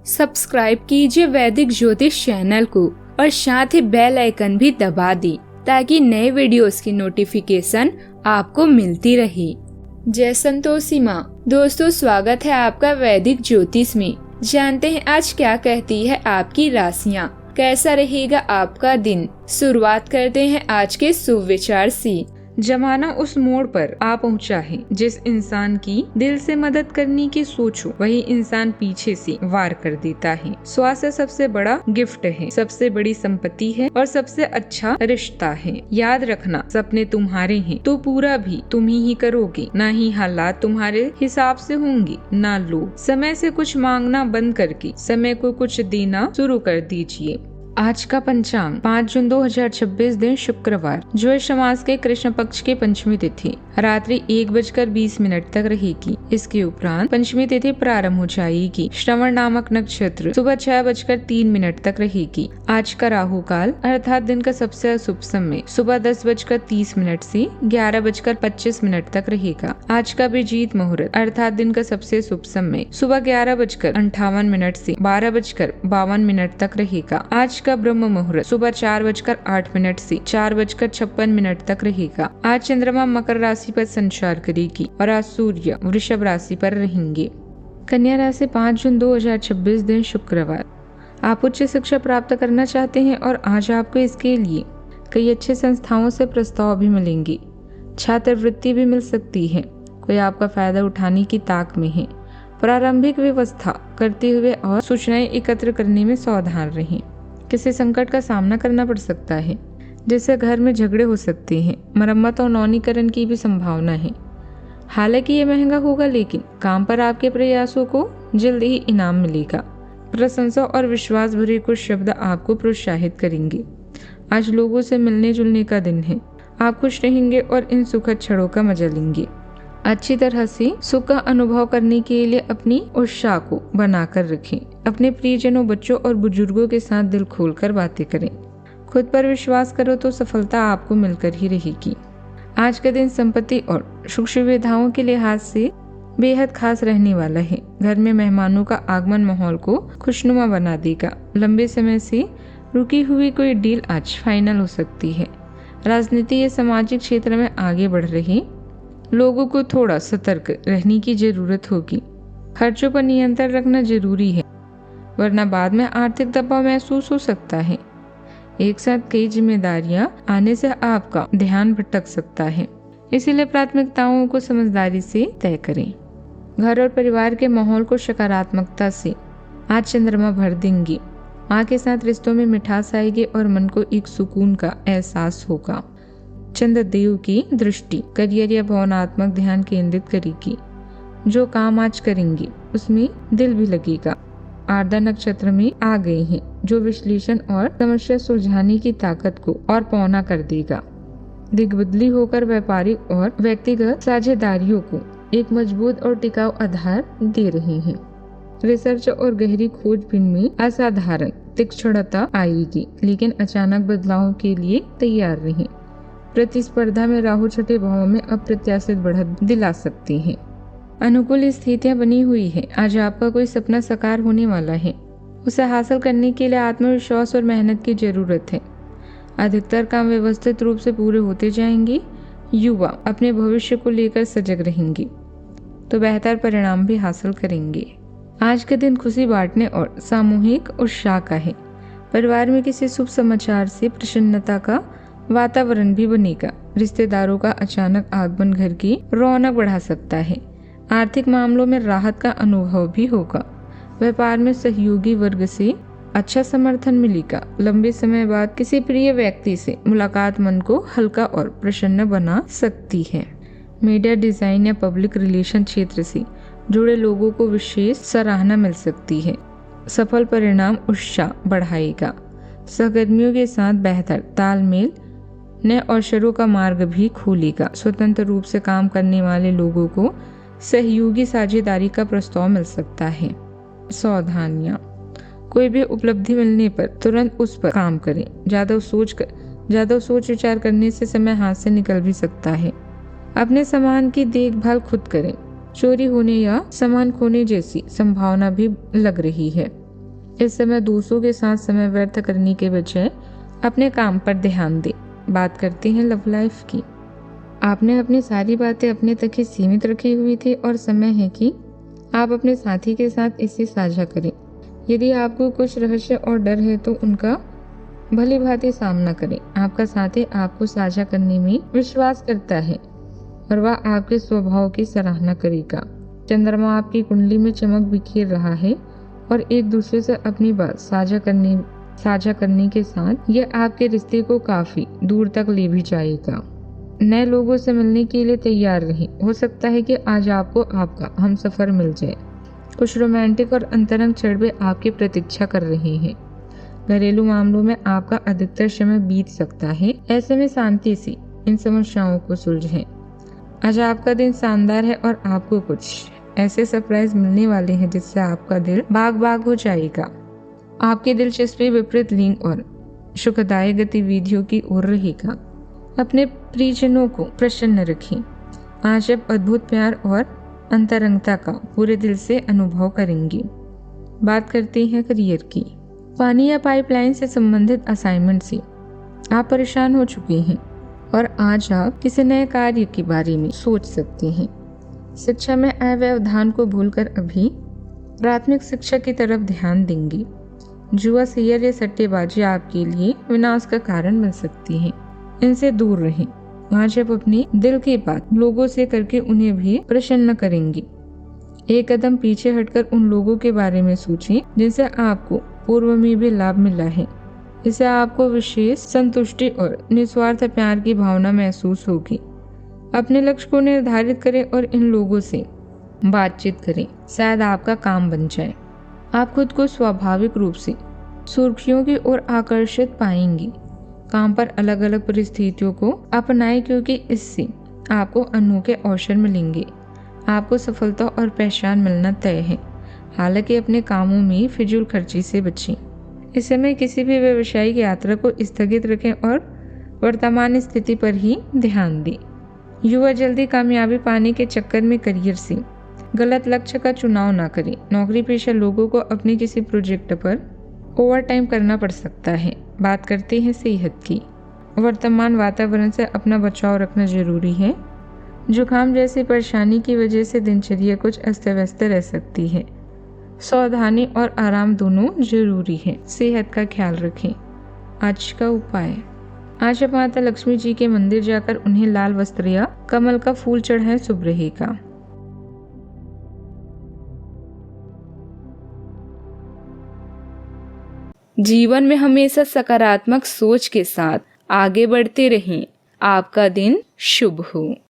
Subscribe कीजिए वैदिक ज्योतिष चैनल को और साथ ही बेल आइकन भी दबा दी ताकि नए वीडियोस की नोटिफिकेशन आपको मिलती रहे। जय संतोषी माँ। दोस्तों, स्वागत है आपका वैदिक ज्योतिष में। जानते हैं आज क्या कहती है आपकी राशियाँ, कैसा रहेगा आपका दिन। शुरुआत करते हैं आज के शुभ विचार से। जमाना उस मोड़ पर आ पहुंचा है जिस इंसान की दिल से मदद करने की सोचो वही इंसान पीछे से वार कर देता है। स्वास्थ्य सबसे बड़ा गिफ्ट है, सबसे बड़ी संपत्ति है और सबसे अच्छा रिश्ता है। याद रखना, सपने तुम्हारे हैं तो पूरा भी तुम ही करोगे, ना ही हालात तुम्हारे हिसाब से होंगे ना लोग। समय से कुछ मांगना बंद करके समय को कुछ देना शुरू कर दीजिए। आज का पंचांग 5 जून 2026 दिन शुक्रवार, जो समास के कृष्ण पक्ष की पंचमी तिथि रात्रि 1:20 तक रहेगी। इसके उपरांत पंचमी तिथि प्रारंभ हो जाएगी। श्रवण नामक नक्षत्र सुबह 6:03 तक रहेगी। आज का राहु काल अर्थात दिन का सबसे अशुभ समय सुबह 10:30 से 11:25 तक रहेगा। आज का अभिजीत मुहूर्त अर्थात दिन का सबसे शुभ समय सुबह 11:58 से 12:52 तक रहेगा। आज का ब्रह्म मुहूर्त सुबह 4:08 से 4:56 तक रहेगा। आज चंद्रमा मकर राशि पर संचार करेगी और आज सूर्य वृषभ राशि पर रहेंगे। कन्या राशि 5 जून 2026 दिन शुक्रवार, आप उच्च शिक्षा प्राप्त करना चाहते हैं और आज आपको इसके लिए कई अच्छे संस्थाओं से प्रस्ताव भी मिलेंगे। छात्रवृत्ति भी मिल सकती है। कोई आपका फायदा उठाने की ताक में है। प्रारंभिक व्यवस्था करते हुए और सूचनाएं एकत्र करने में सावधान रहें। किसी संकट का सामना करना पड़ सकता है जिससे घर में झगड़े हो सकते हैं। मरम्मत और नवीनीकरण की भी संभावना है। हालांकि ये महंगा होगा, लेकिन काम पर आपके प्रयासों को जल्द ही इनाम मिलेगा। प्रशंसा और विश्वास भरे कुछ शब्द आपको प्रोत्साहित करेंगे। आज लोगों से मिलने जुलने का दिन है। आप खुश रहेंगे और इन सुखद क्षणों का मजा लेंगे। अच्छी तरह से सुख का अनुभव करने के लिए अपनी उत्साह को बनाकर रखें। अपने प्रियजनों, बच्चों और बुजुर्गों के साथ दिल खोलकर बातें करें। खुद पर विश्वास करो तो सफलता आपको मिलकर ही रहेगी। आज का दिन संपत्ति और सुख सुविधाओं के लिहाज से बेहद खास रहने वाला है। घर में मेहमानों का आगमन माहौल को खुशनुमा बना देगा। लंबे समय से रुकी हुई कोई डील आज फाइनल हो सकती है। राजनीति या सामाजिक क्षेत्र में आगे बढ़ रहे लोगों को थोड़ा सतर्क रहने की जरूरत होगी। खर्चों पर नियंत्रण रखना जरूरी है, वरना बाद में आर्थिक दबाव महसूस हो सकता है। एक साथ कई जिम्मेदारियां आने से आपका ध्यान भटक सकता है, इसीलिए प्राथमिकताओं को समझदारी से तय करें। घर और परिवार के माहौल को सकारात्मकता से आज चंद्रमा भर देंगी। माँ के साथ रिश्तों में मिठास आएगी और मन को एक सुकून का एहसास होगा। चंद्रदेव की दृष्टि करियर या भावनात्मक ध्यान केंद्रित करेगी। जो काम आज करेंगे उसमें दिल भी लगेगा। आर्द्रा नक्षत्र में आ गए हैं, जो विश्लेषण और समस्या सुलझाने की ताकत को और पौना कर देगा। दिग्बदली होकर व्यापारिक और व्यक्तिगत साझेदारियों को एक मजबूत और टिकाऊ आधार दे रहे हैं। रिसर्च और गहरी खोजबीन में असाधारण तीक्ष्णता आएगी, लेकिन अचानक बदलाव के लिए तैयार रहें। प्रतिस्पर्धा में राहु छठे भाव में अप्रत्याशित बढ़त दिला सकती है। अनुकूल स्थितियां बनी हुई है। आज आपका कोई सपना साकार होने वाला है। उसे हासिल करने के लिए आत्मविश्वास और मेहनत की जरूरत है। अधिकतर काम व्यवस्थित रूप से पूरे होते जाएंगे। युवा अपने भविष्य को लेकर सजग रहेंगे तो बेहतर परिणाम भी हासिल करेंगे। आज के दिन खुशी बांटने और सामूहिक उत्साह का है। परिवार में किसी शुभ समाचार से प्रसन्नता का वातावरण भी बनेगा। रिश्तेदारों का अचानक आगमन घर की रौनक बढ़ा सकता है। आर्थिक मामलों में राहत का अनुभव भी होगा। व्यापार में सहयोगी वर्ग से अच्छा समर्थन मिलेगा। लंबे समय बाद किसी प्रिय व्यक्ति से मुलाकात मन को हल्का और प्रसन्न बना सकती है। मीडिया, डिजाइन या पब्लिक रिलेशन क्षेत्र से जुड़े लोगों को विशेष सराहना मिल सकती है। सफल परिणाम उत्साह बढ़ाएगा। सहकर्मियों के साथ बेहतर तालमेल नए अवसरों का मार्ग भी खोलेगा। स्वतंत्र रूप से काम करने वाले लोगों को सहयोगी साझेदारी का प्रस्ताव मिल सकता है। सावधानियां, कोई भी उपलब्धि मिलने पर तुरंत उस पर काम करें। ज्यादा सोच विचार करने से समय हाथ से निकल भी सकता है। अपने सामान की देखभाल खुद करें। चोरी होने या सामान खोने जैसी संभावना भी लग रही है। इस समय दूसरों के साथ समय व्यर्थ करने के बजाय अपने काम पर ध्यान दें। बात करते हैं लव लाइफ की। आपने अपनी सारी बातें अपने तक ही सीमित रखी हुई थी और समय है कि आप अपने साथी के साथ इसे साझा करें। यदि आपको कुछ रहस्य और डर है तो उनका भली भांति सामना करें। आपका साथी आपको साझा करने में विश्वास करता है और वह आपके स्वभाव की सराहना करेगा। चंद्रमा आपकी कुंडली में चमक बिखेर रहा है और एक दूसरे से अपनी बात साझा करने के साथ यह आपके रिश्ते को काफी दूर तक ले भी जाएगा। नए लोगों से मिलने के लिए तैयार रहें। हो सकता है कि आज आपको आपका हमसफर मिल जाए। कुछ रोमांटिक और अंतरंग क्षण आपकी प्रतीक्षा कर रहे हैं। घरेलू मामलों में आपका अधिकतर समय बीत सकता है। ऐसे में शांति से इन समस्याओं को सुलझें। आज आपका दिन शानदार है और आपको कुछ ऐसे सरप्राइज मिलने वाले हैं जिससे आपका दिल बाग बाग हो जाएगा। आपकी दिलचस्पी विपरीत लिंग और सुखदायक गतिविधियों की ओर रहेगा। अपने प्रियजनों को प्रसन्न रखें। आज आप अद्भुत प्यार और अंतरंगता का पूरे दिल से अनुभव करेंगे। बात करते हैं करियर की। पानी या पाइपलाइन से संबंधित असाइनमेंट से आप परेशान हो चुके हैं और आज आप किसी नए कार्य के बारे में सोच सकते हैं। शिक्षा में आय व्यवधान को भूलकर अभी प्राथमिक शिक्षा की तरफ ध्यान देंगे। जुआ, शेयर या सट्टेबाजी आपके लिए विनाश का कारण बन सकती है। इनसे दूर रहें। आज आप अपने दिल की बात लोगों से करके उन्हें भी प्रसन्न करेंगे। एक कदम पीछे हटकर उन लोगों के बारे में सोचें जिनसे आपको पूर्व में भी लाभ मिला है। इससे आपको विशेष संतुष्टि और निस्वार्थ प्यार की भावना महसूस होगी। अपने लक्ष्य को निर्धारित करें और इन लोगों से बातचीत करें। शायद आपका काम बन जाए। आप खुद को स्वाभाविक रूप से सुर्खियों की ओर आकर्षित पाएंगे। काम पर अलग अलग परिस्थितियों को अपनाएं क्योंकि इससे आपको अनोखे अवसर मिलेंगे। आपको सफलता और पहचान मिलना तय है। हालांकि अपने कामों में फिजूल खर्ची से बचें। इस समय किसी भी व्यावसायिक यात्रा को स्थगित रखें और वर्तमान स्थिति पर ही ध्यान दें। युवा जल्दी कामयाबी पाने के चक्कर में करियर से गलत लक्ष्य का चुनाव न करें। नौकरी पेशा लोगों को अपने किसी प्रोजेक्ट पर ओवर टाइम करना पड़ सकता है। बात करते हैं सेहत की। वर्तमान वातावरण से अपना बचाव रखना जरूरी है। जुकाम जैसी परेशानी की वजह से दिनचर्या कुछ अस्त व्यस्त रह सकती है। सावधानी और आराम दोनों जरूरी है। सेहत का ख्याल रखें। आज का उपाय। आज आप माता लक्ष्मी जी के मंदिर जाकर उन्हें लाल वस्त्र या कमल का फूल चढ़ाएं, शुभ रहेगा। जीवन में हमेशा सकारात्मक सोच के साथ आगे बढ़ते रहें। आपका दिन शुभ हो।